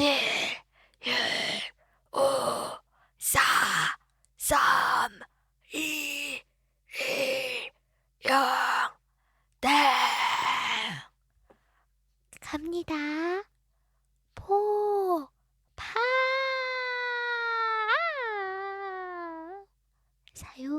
7, 6, 5, 4, 3, 2, 1, 0, 땡! 갑니다. 포, 파. 사용